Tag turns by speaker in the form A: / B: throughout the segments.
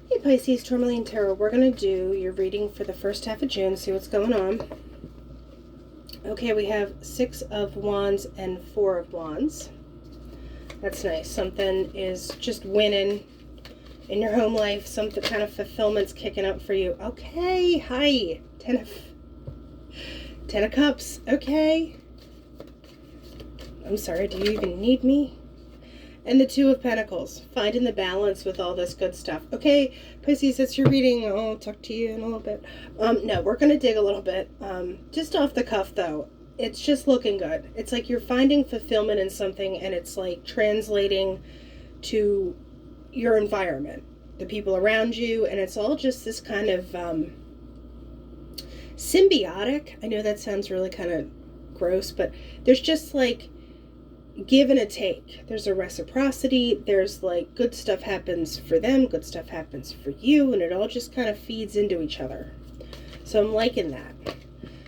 A: Hey Pisces, Tourmaline Tarot. We're going to do your reading for the first half of June, see what's going on. Okay, we have 6 of Wands and 4 of Wands. That's nice. Something is just winning in your home life. Some kind of fulfillment's kicking up for you. Okay, hi. 10 of Cups. Okay. I'm sorry, do you even need me? And the 2 of Pentacles, finding the balance with all this good stuff. Okay, Pisces, that's your reading. I'll talk to you in a little bit. No, we're going to dig a little bit. Just off the cuff, though. It's just looking good. It's like you're finding fulfillment in something, and it's like translating to your environment, the people around you, and it's all just this kind of symbiotic. I know that sounds really kind of gross, but there's just like give and a take. There's a reciprocity. There's like good stuff happens for them, good stuff happens for you, and it all just kind of feeds into each other. So I'm liking that.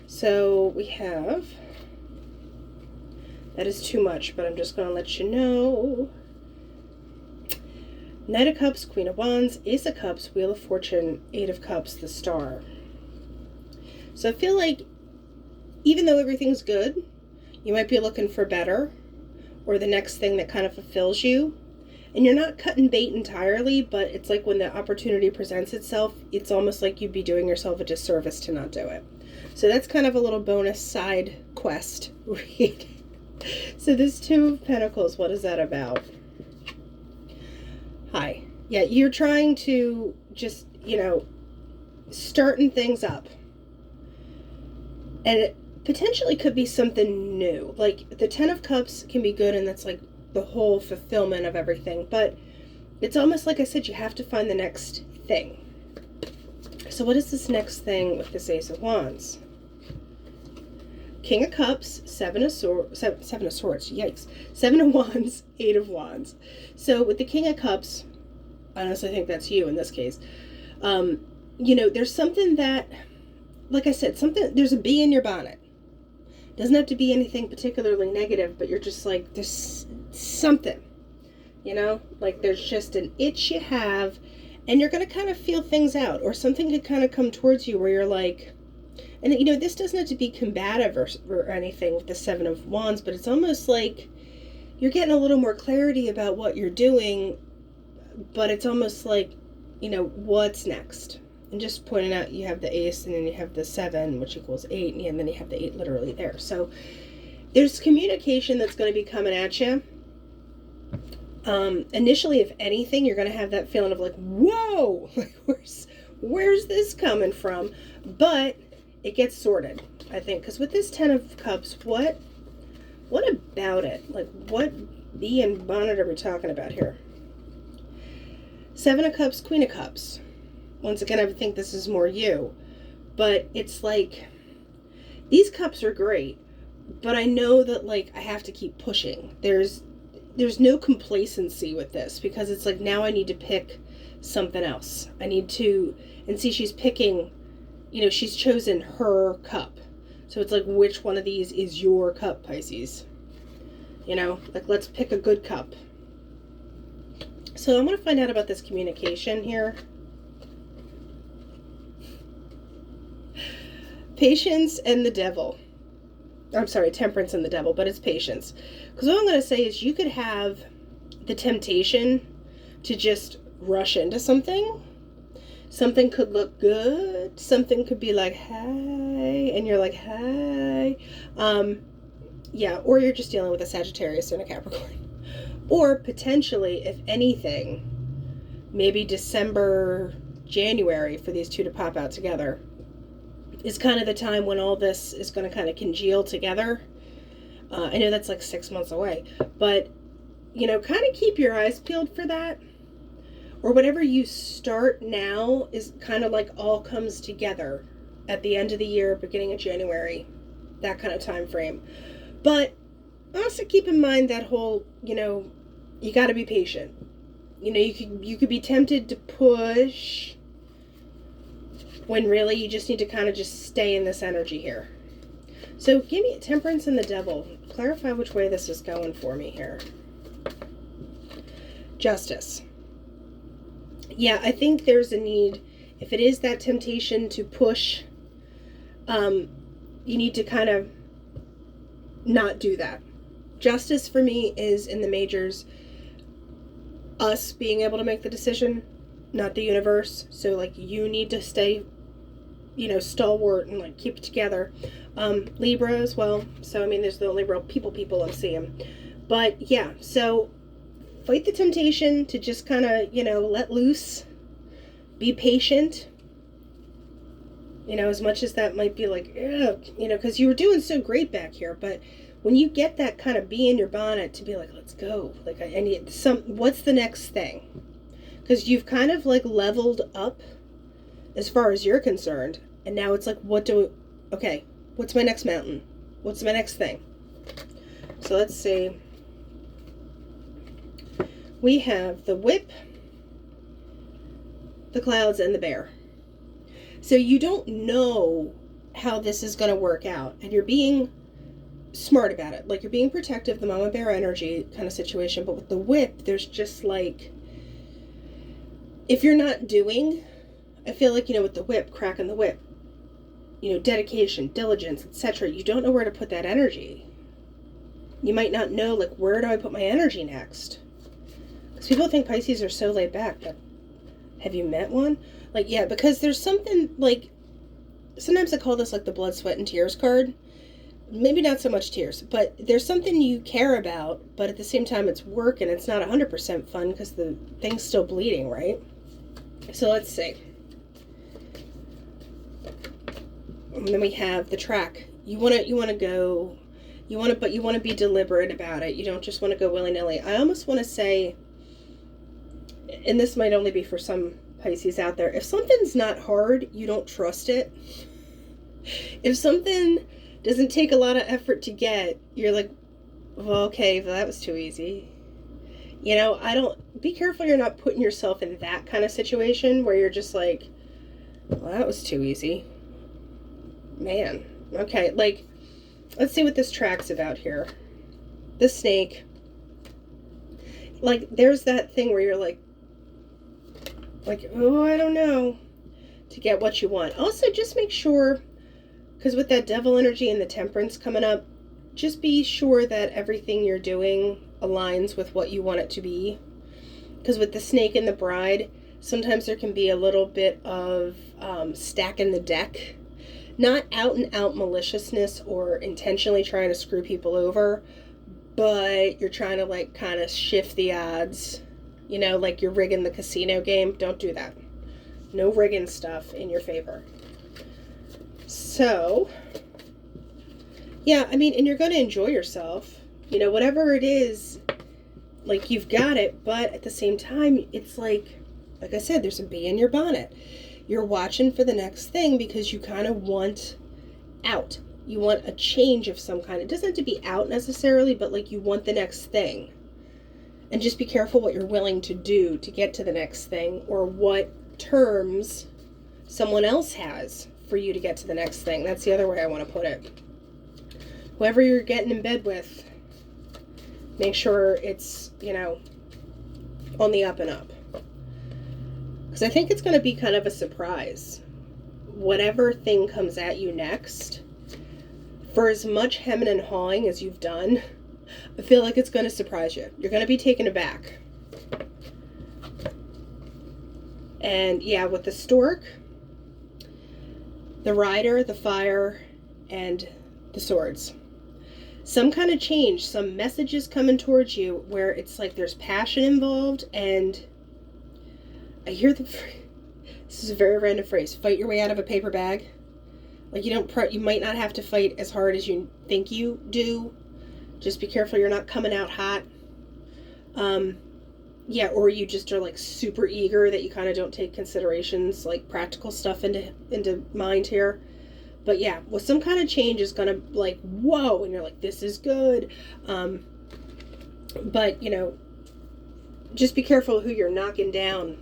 A: So we have, that is too much, but I'm just going to let you know. Knight of Cups, Queen of Wands, Ace of Cups, Wheel of Fortune, 8 of Cups, the Star. So I feel like even though everything's good, you might be looking for better, or the next thing that kind of fulfills you. And you're not cutting bait entirely, but it's like when the opportunity presents itself, it's almost like you'd be doing yourself a disservice to not do it. So that's kind of a little bonus side quest read. So this 2 of Pentacles, what is that about? Hi. Yeah, you're trying to just, starting things up. And it potentially could be something new. Like the 10 of Cups can be good, and that's like the whole fulfillment of everything. But it's almost like I said, you have to find the next thing. So what is this next thing with this Ace of Wands? King of Cups, 7 of Swords, yikes. 7 of Wands, 8 of Wands. So with the King of Cups, I honestly think that's you in this case. There's something that, like I said, there's a bee in your bonnet. Doesn't have to be anything particularly negative, but you're just like, there's something, like there's just an itch you have, and you're going to kind of feel things out, or something could kind of come towards you where you're like, and this doesn't have to be combative or anything with the 7 of Wands, but it's almost like you're getting a little more clarity about what you're doing, but it's almost like, what's next? And just pointing out, you have the Ace, and then you have the 7, which equals 8, and then you have the 8 literally there. So there's communication that's going to be coming at you. Initially, if anything, you're going to have that feeling of like, whoa, like where's this coming from? But it gets sorted, I think, because with this 10 of Cups, what about it? Like, what bee and bonnet are we talking about here? 7 of Cups, Queen of Cups. Once again, I would think this is more you, but it's like, these cups are great, but I know that like I have to keep pushing. There's no complacency with this, because it's like, now I need to pick something else. I need to, and see, she's picking, she's chosen her cup. So it's like, which one of these is your cup, Pisces? Like, let's pick a good cup. So I'm going to find out about this communication here. Patience and the Devil. I'm sorry, Temperance and the Devil, but it's Patience. Because what I'm going to say is, you could have the temptation to just rush into something. Something could look good. Something could be like, hi, and you're like, hi. Yeah, or you're just dealing with a Sagittarius and a Capricorn. Or potentially, if anything, maybe December, January, for these 2 to pop out together, is kind of the time when all this is going to kind of congeal together. I know that's like 6 months away, but, kind of keep your eyes peeled for that. Or whatever you start now is kind of like all comes together at the end of the year, beginning of January, that kind of time frame. But also keep in mind that whole, you got to be patient. You could be tempted to push, when really you just need to kind of just stay in this energy here. So give me Temperance and the Devil. Clarify which way this is going for me here. Justice. yeah, I think there's a need, if it is that temptation to push, you need to kind of not do that. Justice for me is in the majors, us being able to make the decision, not the universe. So like you need to stay, stalwart and like keep it together. Libra as well. So I mean, there's the only real people I'm seeing. But yeah, so fight the temptation to just kind of, let loose, be patient. As much as that might be like, ugh, because you were doing so great back here, but when you get that kind of bee in your bonnet to be like, let's go, like I need what's the next thing? Because you've kind of like leveled up as far as you're concerned, and now it's like, okay, what's my next mountain? What's my next thing? So let's see. We have the whip, the clouds, and the bear. So you don't know how this is going to work out, and you're being smart about it. Like, you're being protective, the mama bear energy kind of situation. But with the whip, there's just like, if you're not doing, I feel like, with the whip, cracking the whip, dedication, diligence, etc., you don't know where to put that energy. You might not know, like, where do I put my energy next? Because people think Pisces are so laid back, but have you met one? Like, yeah, because there's something, like, sometimes I call this, like, the blood, sweat, and tears card. Maybe not so much tears, but there's something you care about, but at the same time it's work, and it's not 100% fun because the thing's still bleeding, right? So let's see. And then we have the track. You want to go, but you want to be deliberate about it. You don't just want to go willy-nilly. I almost want to say, and this might only be for some Pisces out there, if something's not hard, you don't trust it. If something doesn't take a lot of effort to get, you're like, well, okay, well, that was too easy. Be careful you're not putting yourself in that kind of situation where you're just like, well, that was too easy. Man. Okay, like, let's see what this track's about here. The snake. Like, there's that thing where you're like, oh, I don't know, to get what you want. Also, just make sure, because with that devil energy and the temperance coming up, just be sure that everything you're doing aligns with what you want it to be. Because with the snake and the bride, sometimes there can be a little bit of stacking the deck. Not out and out maliciousness or intentionally trying to screw people over, but you're trying to like kind of shift the odds. Like you're rigging the casino game. Don't do that. No rigging stuff in your favor. So, yeah, I mean, and you're going to enjoy yourself. Whatever it is, like, you've got it, but at the same time, it's like I said, there's a bee in your bonnet. You're watching for the next thing because you kind of want out. You want a change of some kind. It doesn't have to be out necessarily, but like you want the next thing. And just be careful what you're willing to do to get to the next thing, or what terms someone else has for you to get to the next thing. That's the other way I want to put it. Whoever you're getting in bed with, make sure it's, on the up and up. Because I think it's going to be kind of a surprise. Whatever thing comes at you next, for as much hemming and hawing as you've done, I feel like it's going to surprise you. You're going to be taken aback. And yeah, with the stork, the rider, the fire, and the swords. Some kind of change, some messages coming towards you where it's like there's passion involved, and I hear this is a very random phrase, fight your way out of a paper bag. Like you might not have to fight as hard as you think you do. Just be careful you're not coming out hot. Yeah, or you just are like super eager that you kind of don't take considerations like practical stuff into mind here. But yeah, well, some kind of change is gonna like, whoa, and you're like, this is good. But just be careful who you're knocking down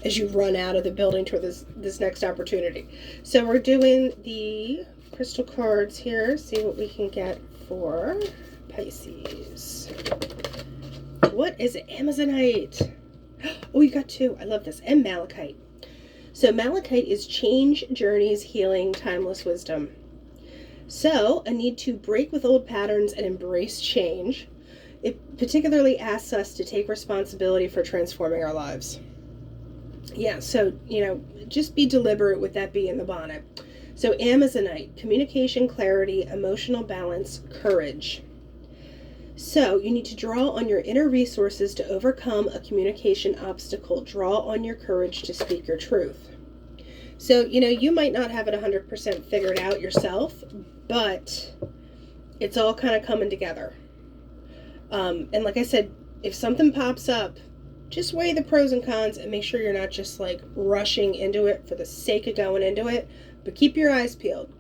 A: as you run out of the building toward this next opportunity. So we're doing the crystal cards here. See what we can get for Pisces. What is Amazonite? Oh, you got two. I love this. And malachite. So malachite is change, journeys, healing, timeless wisdom. So a need to break with old patterns and embrace change. It particularly asks us to take responsibility for transforming our lives. Yeah, so, just be deliberate with that bee in the bonnet. So Amazonite, communication, clarity, emotional balance, courage. So you need to draw on your inner resources to overcome a communication obstacle. Draw on your courage to speak your truth. So, you might not have it 100% figured out yourself, but it's all kind of coming together. And like I said, if something pops up, just weigh the pros and cons and make sure you're not just like rushing into it for the sake of going into it, but keep your eyes peeled,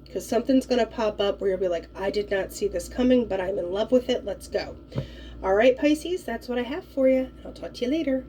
A: because something's going to pop up where you'll be like, I did not see this coming, but I'm in love with it. Let's go. All right, Pisces, that's what I have for you. I'll talk to you later.